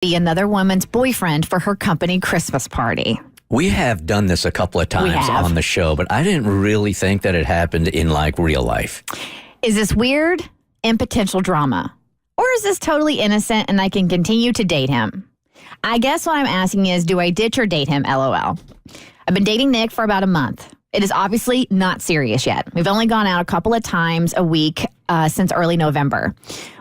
be another woman's boyfriend for her company Christmas party. We have done this a couple of times on the show, but I didn't really think that it happened in like real life. Is this weird and potential drama? Or is this totally innocent and I can continue to date him? I guess what I'm asking is, do I ditch or date him? LOL. I've been dating Nick for about a month. It is obviously not serious yet. We've only gone out a couple of times a week since early November.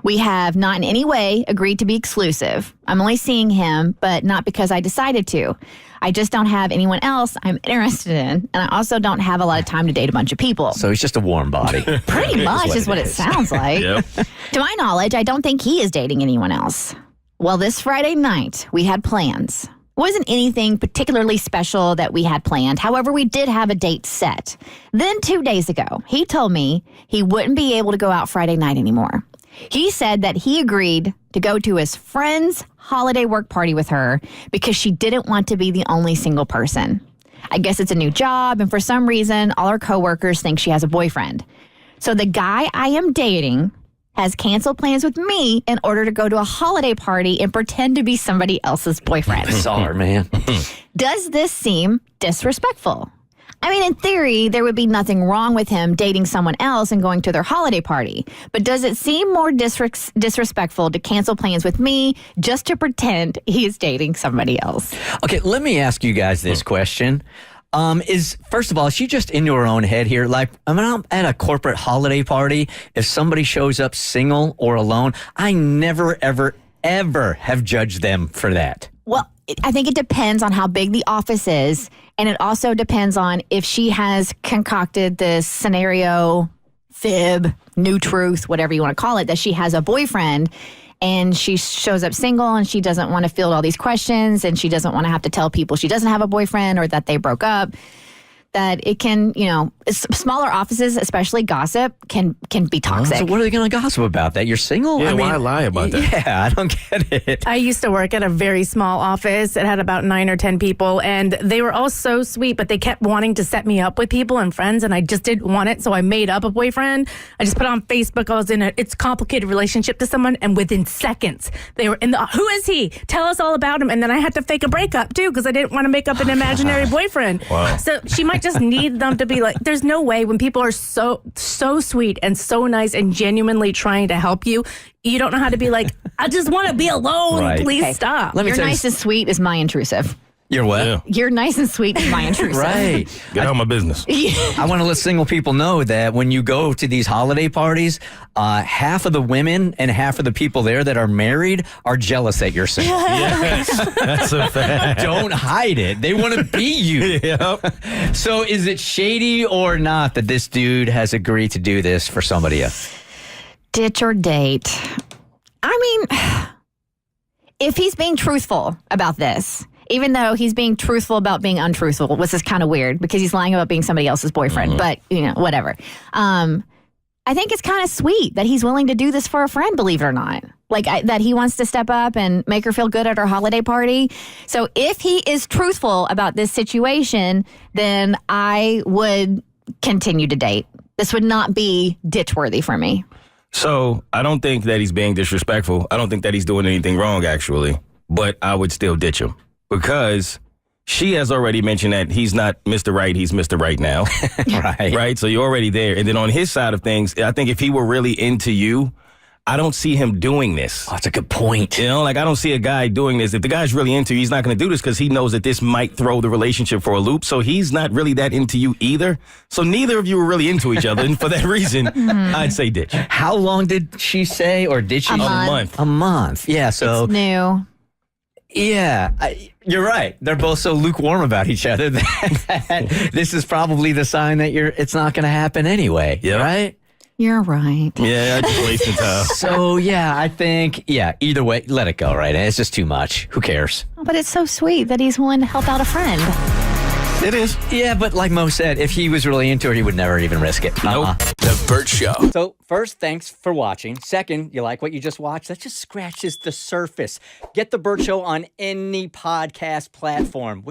We have not in any way agreed to be exclusive. I'm only seeing him, but not because I decided to. I just don't have anyone else I'm interested in, and I also don't have a lot of time to date a bunch of people. So he's just a warm body. Pretty much is what it sounds like. Yep. To my knowledge, I don't think he is dating anyone else. Well, this Friday night, we had plans. It wasn't anything particularly special that we had planned. However, we did have a date set. Then 2 days ago, he told me he wouldn't be able to go out Friday night anymore. He said that he agreed to go to his friend's holiday work party with her because she didn't want to be the only single person. I guess it's a new job, and for some reason, all her coworkers think she has a boyfriend. So the guy I am dating has canceled plans with me in order to go to a holiday party and pretend to be somebody else's boyfriend. Bizarre, man. Does this seem disrespectful? I mean, in theory, there would be nothing wrong with him dating someone else and going to their holiday party. But does it seem more disrespectful to cancel plans with me just to pretend he's dating somebody else? Okay, let me ask you guys this question. First of all, is she just in your own head here? Like, I'm at a corporate holiday party. If somebody shows up single or alone, I never, ever, ever have judged them for that. Well, I think it depends on how big the office is. And it also depends on if she has concocted this scenario, fib, new truth, whatever you want to call it, that she has a boyfriend and she shows up single and she doesn't want to field all these questions and she doesn't want to have to tell people she doesn't have a boyfriend or that they broke up. That it can, smaller offices, especially gossip, can be toxic. So what are they going to gossip about? That you're single? Yeah, why lie about that? Yeah, I don't get it. I used to work at a very small office. It had about 9 or 10 people, and they were all so sweet, but they kept wanting to set me up with people and friends, and I just didn't want it, so I made up a boyfriend. I just put on Facebook I was in it's complicated relationship to someone, and within seconds, they were in the, who is he? Tell us all about him. And then I had to fake a breakup, too, because I didn't want to make up an imaginary boyfriend. Wow. So she might just need them to be like, there's no way when people are so sweet and so nice and genuinely trying to help you, you don't know how to be like, I just want to be alone. Right. Please Okay. stop. Let me You're tell you- nice and sweet is my intrusive. You're what? Yeah. You're nice and sweet is my intrusive. Right. Get out of my business. I want to let single people know that when you go to these holiday parties, half of the women and half of the people there that are married are jealous that you're single. Yes, that's a fact. Don't hide it. They want to be you. Yep. So is it shady or not that this dude has agreed to do this for somebody else? Ditch or date? I mean, if he's being truthful about this, even though he's being truthful about being untruthful, which is kind of weird because he's lying about being somebody else's boyfriend, but, whatever. I think it's kind of sweet that he's willing to do this for a friend, believe it or not. Like, that he wants to step up and make her feel good at her holiday party. So if he is truthful about this situation, then I would continue to date. This would not be ditch-worthy for me. So I don't think that he's being disrespectful. I don't think that he's doing anything wrong, actually. But I would still ditch him because she has already mentioned that he's not Mr. Right, he's Mr. Right now. Right. Right? So you're already there. And then on his side of things, I think if he were really into you, I don't see him doing this. Oh, that's a good point. I don't see a guy doing this. If the guy's really into you, he's not going to do this because he knows that this might throw the relationship for a loop. So he's not really that into you either. So neither of you are really into each other. And for that reason, I'd say ditch. How long did she say, or did she? A month. month. A month. Yeah, so... It's new. Yeah, you're right. They're both so lukewarm about each other that this is probably the sign that it's not going to happen anyway. Yep. Right? You're right. Yeah, I just wasted time. So, yeah, I think, either way, let it go, right? It's just too much. Who cares? But it's so sweet that he's willing to help out a friend. It is. Yeah, but like Mo said, if he was really into it, he would never even risk it. Nope. The Burt Show. So, first, thanks for watching. Second, you like what you just watched? That just scratches the surface. Get The Burt Show on any podcast platform.